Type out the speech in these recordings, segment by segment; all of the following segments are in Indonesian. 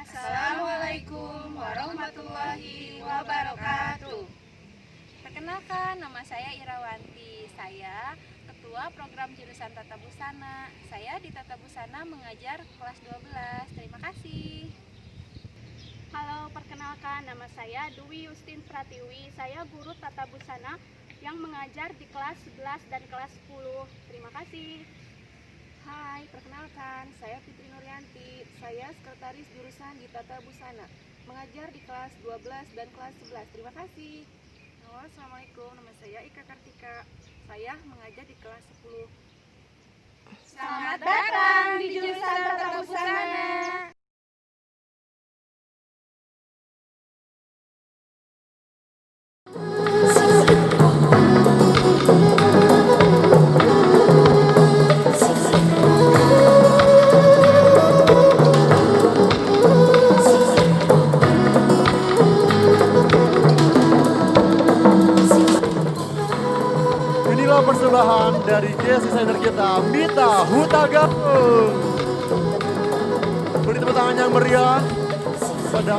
Assalamualaikum warahmatullahi wabarakatuh. Perkenalkan, nama saya Irawanti. Saya Ketua Program Jurusan Tata Busana. Saya di Tata Busana mengajar kelas 12. Terima kasih. Halo, perkenalkan nama saya Dwi Yustin Pratiwi. Saya guru Tata Busana yang mengajar di kelas 11 dan kelas 10. Terima kasih. Hai, perkenalkan, saya Fitri Nuryanti. Saya sekretaris jurusan di Tata Busana, mengajar di kelas 12 dan kelas 11. Terima kasih. Halo, Assalamualaikum, nama saya Ika Kartika. Saya mengajar di kelas 10. Selamat datang di jurusan Tata Busana. Inilah persembahan dari guest designer kita, Mita Hutagalung. Beri tepuk tangan yang meriah pada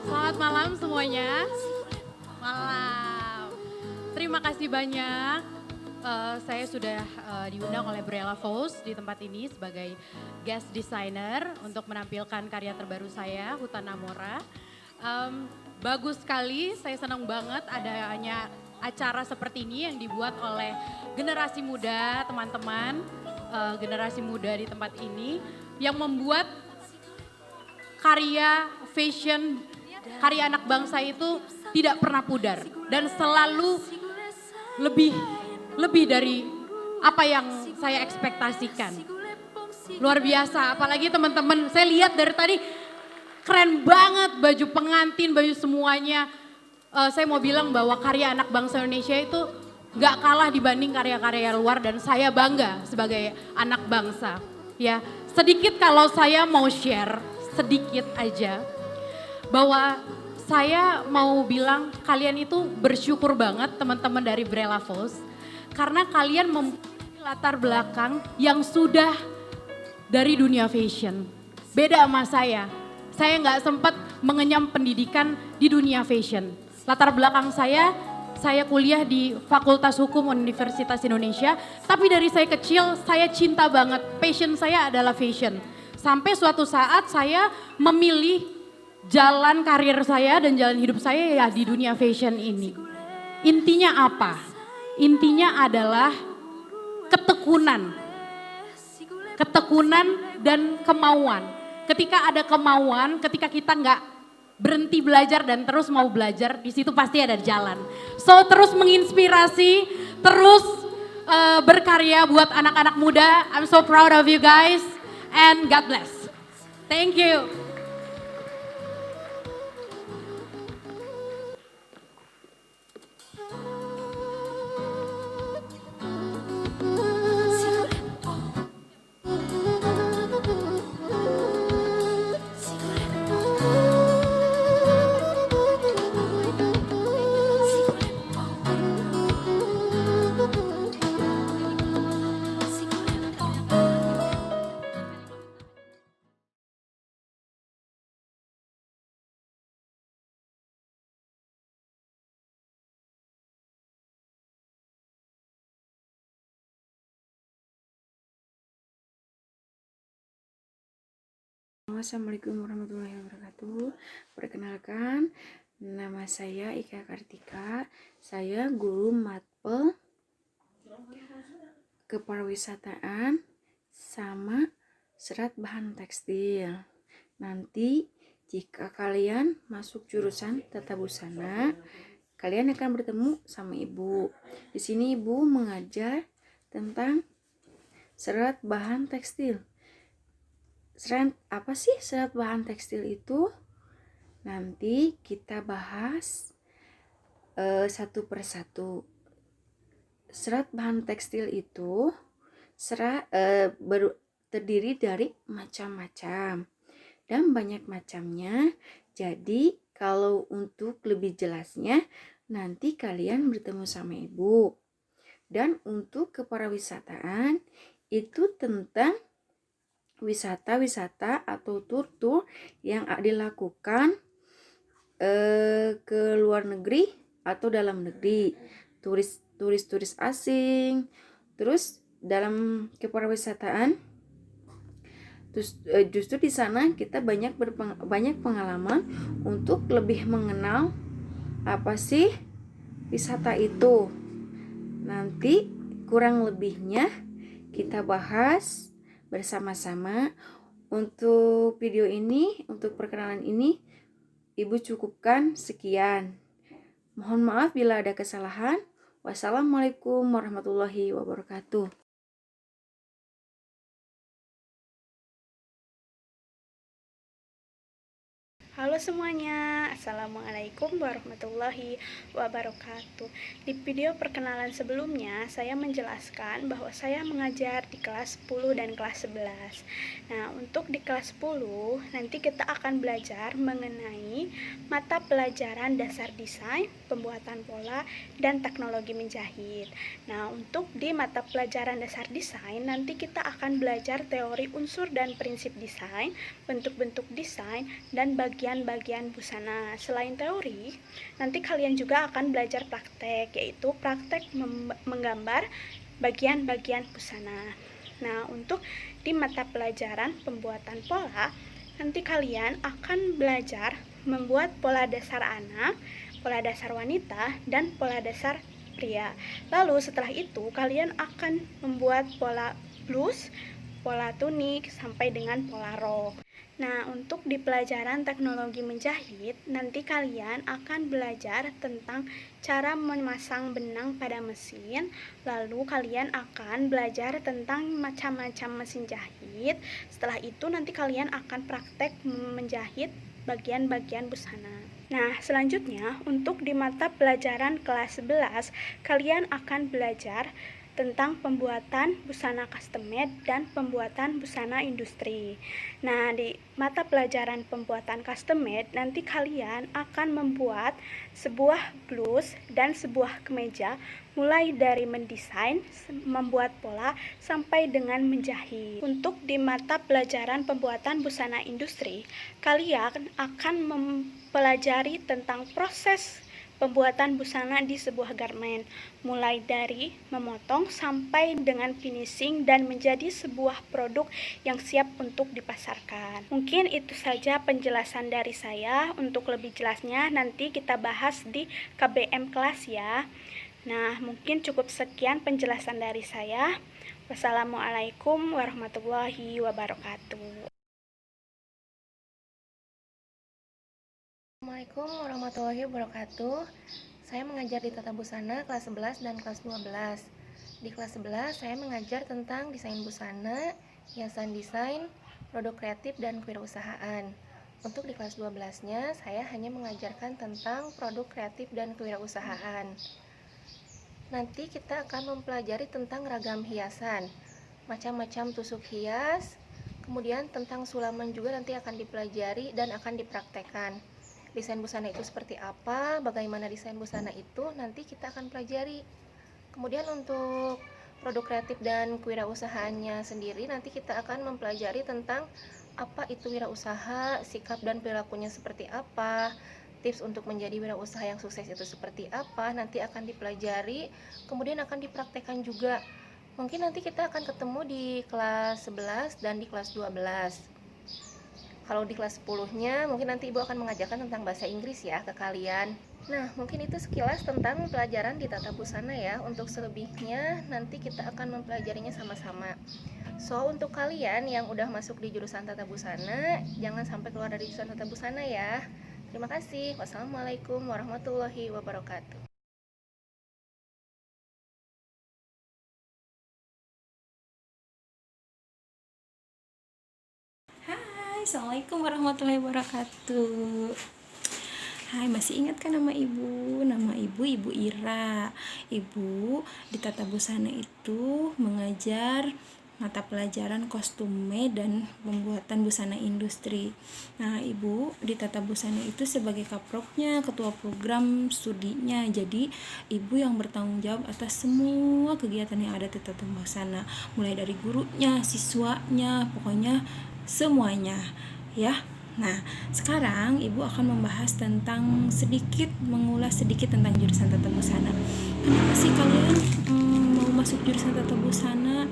Selamat malam semuanya. Malam. Terima kasih banyak. Saya sudah diundang oleh Brella Fos di tempat ini sebagai guest designer untuk menampilkan karya terbaru saya, Hutan Amora. Bagus sekali, saya senang banget adanya acara seperti ini yang dibuat oleh generasi muda, teman-teman generasi muda di tempat ini yang membuat karya fashion, karya anak bangsa itu tidak pernah pudar dan selalu lebih dari apa yang saya ekspektasikan. Luar biasa, apalagi teman-teman, saya lihat dari tadi keren banget baju pengantin, baju semuanya. Saya mau bilang bahwa karya anak bangsa Indonesia itu gak kalah dibanding karya-karya luar dan saya bangga sebagai anak bangsa. Ya, sedikit kalau saya mau share, sedikit aja, bahwa saya mau bilang kalian itu bersyukur banget teman-teman dari Brella Fos karena kalian mempunyai latar belakang yang sudah dari dunia fashion. Beda sama saya nggak sempat mengenyam pendidikan di dunia fashion. Latar belakang saya kuliah di Fakultas Hukum Universitas Indonesia, tapi dari saya kecil saya cinta banget, passion saya adalah fashion. Sampai suatu saat saya memilih jalan karir saya dan jalan hidup saya ya di dunia fashion ini. Intinya apa? Intinya adalah ketekunan. Ketekunan dan kemauan. Ketika ada kemauan, ketika kita nggak berhenti belajar dan terus mau belajar, di situ pasti ada jalan. So terus menginspirasi, terus berkarya buat anak-anak muda. I'm so proud of you guys and God bless. Thank you. Assalamualaikum warahmatullahi wabarakatuh. Perkenalkan, nama saya Ika Kartika. Saya guru matpel kepariwisataan sama serat bahan tekstil. Nanti jika kalian masuk jurusan tata busana, kalian akan bertemu sama ibu. Di sini ibu mengajar tentang serat bahan tekstil. Apa sih serat bahan tekstil itu? Nanti kita bahas satu persatu. Serat bahan tekstil itu terdiri dari macam-macam dan banyak macamnya. Jadi kalau untuk lebih jelasnya nanti kalian bertemu sama ibu. Dan untuk kepariwisataan itu tentang wisata-wisata atau tur-tur yang dilakukan ke luar negeri atau dalam negeri, turis asing. Terus dalam kepariwisataan justru di sana kita banyak pengalaman untuk lebih mengenal apa sih wisata itu. Nanti kurang lebihnya kita bahas bersama-sama. Untuk video ini, untuk perkenalan ini, Ibu cukupkan sekian. Mohon maaf bila ada kesalahan. Wassalamualaikum warahmatullahi wabarakatuh. Halo semuanya, Assalamualaikum warahmatullahi wabarakatuh. Di video perkenalan sebelumnya, saya menjelaskan bahwa saya mengajar di kelas 10 dan kelas 11. Nah, untuk di kelas 10, nanti kita akan belajar mengenai mata pelajaran dasar desain, pembuatan pola, dan teknologi menjahit. Nah, untuk di mata pelajaran dasar desain, nanti kita akan belajar teori unsur dan prinsip desain, bentuk-bentuk desain, dan bagian busana. Selain teori, nanti kalian juga akan belajar praktek, yaitu praktek menggambar bagian-bagian busana. Nah, untuk di mata pelajaran pembuatan pola, nanti kalian akan belajar membuat pola dasar anak, pola dasar wanita, dan pola dasar pria. Lalu setelah itu kalian akan membuat pola blus, pola tunik, sampai dengan pola rok. Nah, untuk di pelajaran teknologi menjahit, nanti kalian akan belajar tentang cara memasang benang pada mesin, lalu kalian akan belajar tentang macam-macam mesin jahit. Setelah itu nanti kalian akan praktek menjahit bagian-bagian busana. Nah, selanjutnya untuk di mata pelajaran kelas 11, kalian akan belajar tentang pembuatan busana custom made dan pembuatan busana industri. Nah, di mata pelajaran pembuatan custom made, nanti kalian akan membuat sebuah blus dan sebuah kemeja, mulai dari mendesain, membuat pola, sampai dengan menjahit. Untuk di mata pelajaran pembuatan busana industri, kalian akan mempelajari tentang proses pembuatan busana di sebuah garment, mulai dari memotong sampai dengan finishing dan menjadi sebuah produk yang siap untuk dipasarkan. Mungkin itu saja penjelasan dari saya. Untuk lebih jelasnya nanti kita bahas di KBM kelas ya. Nah, mungkin cukup sekian penjelasan dari saya. Wassalamualaikum warahmatullahi wabarakatuh. Assalamualaikum warahmatullahi wabarakatuh. Saya mengajar di Tata Busana kelas 11 dan kelas 12. Di kelas 11 saya mengajar tentang desain busana, hiasan desain, produk kreatif dan kewirausahaan. Untuk di kelas 12-nya saya hanya mengajarkan tentang produk kreatif dan kewirausahaan. Nanti kita akan mempelajari tentang ragam hiasan, macam-macam tusuk hias, kemudian tentang sulaman juga nanti akan dipelajari dan akan dipraktekkan. Desain busana itu seperti apa, bagaimana desain busana itu nanti kita akan pelajari. Kemudian untuk produk kreatif dan kewirausahaannya sendiri nanti kita akan mempelajari tentang apa itu wirausaha, sikap dan perilakunya seperti apa, tips untuk menjadi wirausaha yang sukses itu seperti apa, nanti akan dipelajari, kemudian akan dipraktekkan juga. Mungkin nanti kita akan ketemu di kelas 11 dan di kelas 12. Kalau di kelas 10-nya mungkin nanti Ibu akan mengajarkan tentang bahasa Inggris ya ke kalian. Nah, mungkin itu sekilas tentang pelajaran di Tata Busana ya. Untuk selebihnya nanti kita akan mempelajarinya sama-sama. So, untuk kalian yang udah masuk di jurusan Tata Busana, jangan sampai keluar dari jurusan Tata Busana ya. Terima kasih. Wassalamualaikum warahmatullahi wabarakatuh. Assalamualaikum warahmatullahi wabarakatuh. Hai, masih ingat kan nama ibu? Nama ibu Ibu Ira. Ibu di Tata Busana itu mengajar mata pelajaran kostume dan pembuatan busana industri. Nah, ibu di Tata Busana itu sebagai kaproknya, ketua program studinya. Jadi ibu yang bertanggung jawab atas semua kegiatan yang ada di Tata Busana, mulai dari gurunya, siswanya, pokoknya semuanya ya. Nah, sekarang ibu akan membahas tentang mengulas sedikit tentang jurusan Tata Busana. Kenapa sih kalian mau masuk jurusan Tata Busana?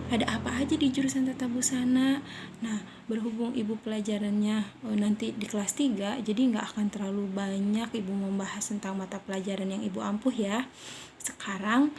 Ada apa aja di jurusan Tata Busana? Nah, berhubung ibu pelajarannya nanti di kelas 3, jadi nggak akan terlalu banyak ibu membahas tentang mata pelajaran yang ibu ampuh ya. Sekarang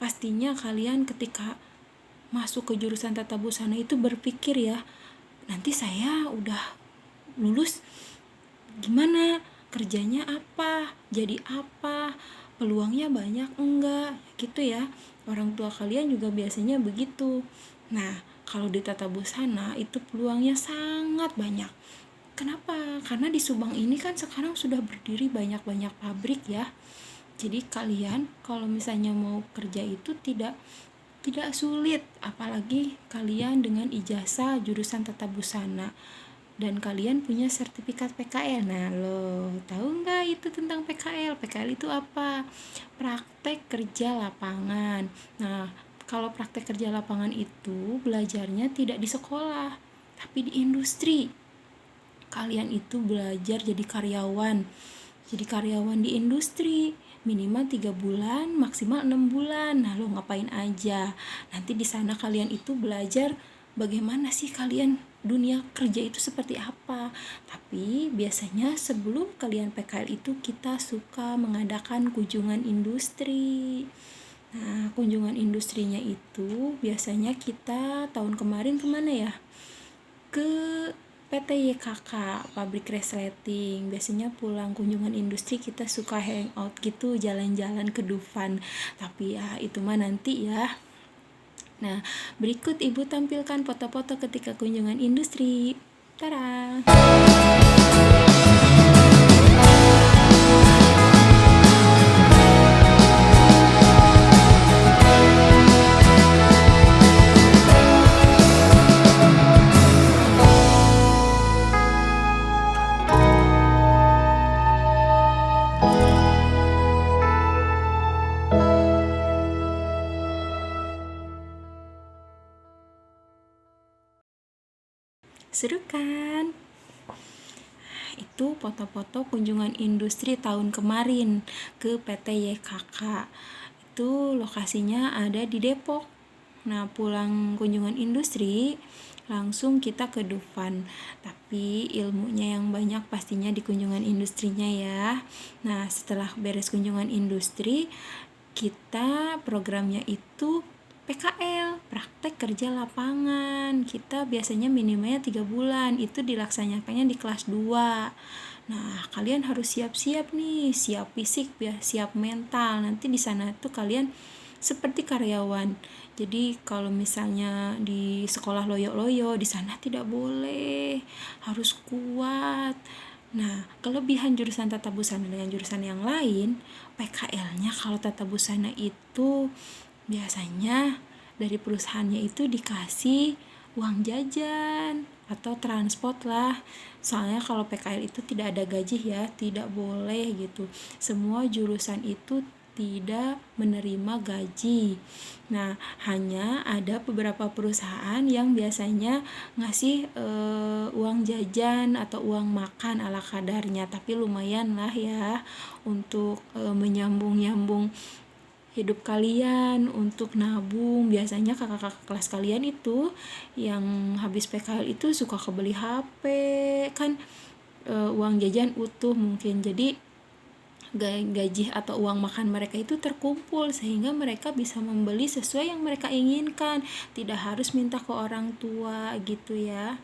pastinya kalian ketika masuk ke jurusan Tata Busana itu berpikir ya, nanti saya udah lulus gimana, kerjanya apa, jadi apa, peluangnya banyak enggak, gitu ya. Orang tua kalian juga biasanya begitu. Nah, kalau di Tata Busana itu peluangnya sangat banyak. Kenapa? Karena di Subang ini kan sekarang sudah berdiri banyak-banyak pabrik ya. Jadi kalian kalau misalnya mau kerja itu tidak sulit, apalagi kalian dengan ijazah jurusan Tata Busana dan kalian punya sertifikat PKL. Nah, lo tahu nggak itu tentang PKL? PKL itu apa? Praktek kerja lapangan. Nah, kalau praktek kerja lapangan itu belajarnya tidak di sekolah, tapi di industri. Kalian itu belajar jadi karyawan di industri. Minimal 3 bulan, maksimal 6 bulan. Nah, lo ngapain aja? Nanti di sana kalian itu belajar bagaimana sih kalian dunia kerja itu seperti apa. Tapi biasanya sebelum kalian PKL itu kita suka mengadakan kunjungan industri. Nah, kunjungan industrinya itu biasanya kita tahun kemarin kemana ya? Ke PT YKK, pabrik resleting. Biasanya pulang kunjungan industri kita suka hangout gitu, jalan-jalan ke Dufan. Tapi ya itu mah nanti ya. Nah, berikut ibu tampilkan foto-foto ketika kunjungan industri. Tara. Seru kan? Itu foto-foto kunjungan industri tahun kemarin ke PT YKK. Itu lokasinya ada di Depok. Nah, pulang kunjungan industri, langsung kita ke Dufan. Tapi ilmunya yang banyak pastinya di kunjungan industrinya ya. Nah, setelah beres kunjungan industri, kita programnya itu PKL, praktek kerja lapangan. Kita biasanya minimalnya 3 bulan, itu dilaksanakannya di kelas 2. Nah, kalian harus siap-siap nih, siap fisik ya, siap mental. Nanti di sana tuh kalian seperti karyawan. Jadi kalau misalnya di sekolah loyo-loyo, di sana tidak boleh, harus kuat. Nah, kelebihan jurusan tata busana dengan jurusan yang lain, PKL-nya kalau tata busana itu biasanya dari perusahaannya itu dikasih uang jajan atau transport lah. Soalnya kalau PKL itu tidak ada gaji ya, tidak boleh gitu. Semua jurusan itu tidak menerima gaji. Nah, hanya ada beberapa perusahaan yang biasanya ngasih uang jajan atau uang makan ala kadarnya, tapi lumayan lah ya untuk menyambung-nyambung hidup kalian, untuk nabung. Biasanya kakak-kakak kelas kalian itu yang habis PKL itu suka kebeli HP kan, uang jajan utuh mungkin, jadi gaji atau uang makan mereka itu terkumpul sehingga mereka bisa membeli sesuai yang mereka inginkan, tidak harus minta ke orang tua gitu ya.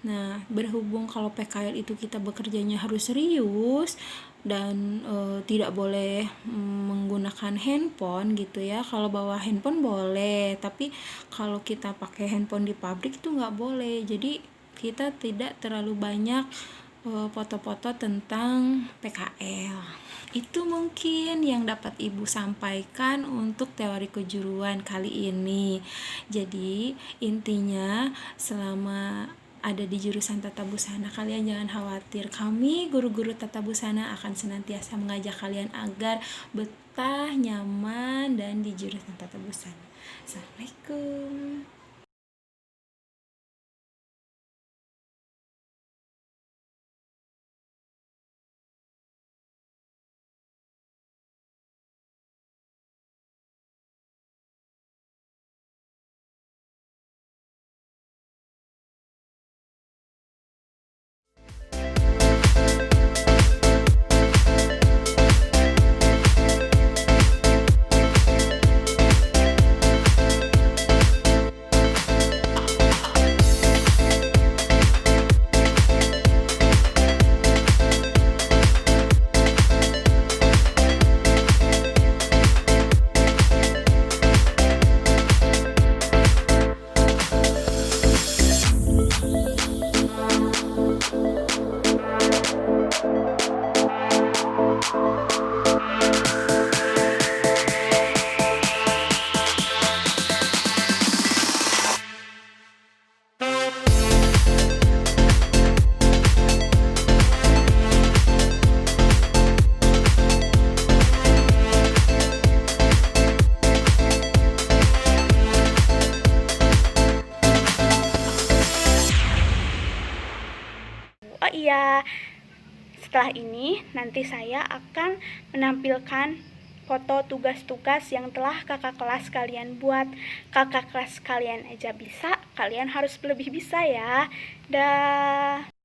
Nah, berhubung kalau PKL itu kita bekerjanya harus serius dan tidak boleh menggunakan handphone gitu ya. Kalau bawa handphone boleh, tapi kalau kita pakai handphone di pabrik itu nggak boleh. Jadi kita tidak terlalu banyak foto-foto tentang PKL. Itu mungkin yang dapat Ibu sampaikan untuk teori kejuruan kali ini. Jadi intinya selama ada di jurusan tata busana, kalian jangan khawatir. Kami guru-guru tata busana akan senantiasa mengajak kalian agar betah, nyaman, dan di jurusan tata busana. Assalamualaikum. Oh iya, setelah ini nanti saya akan menampilkan foto tugas-tugas yang telah kakak kelas kalian buat. Kakak kelas kalian aja bisa, kalian harus lebih bisa ya. Dah.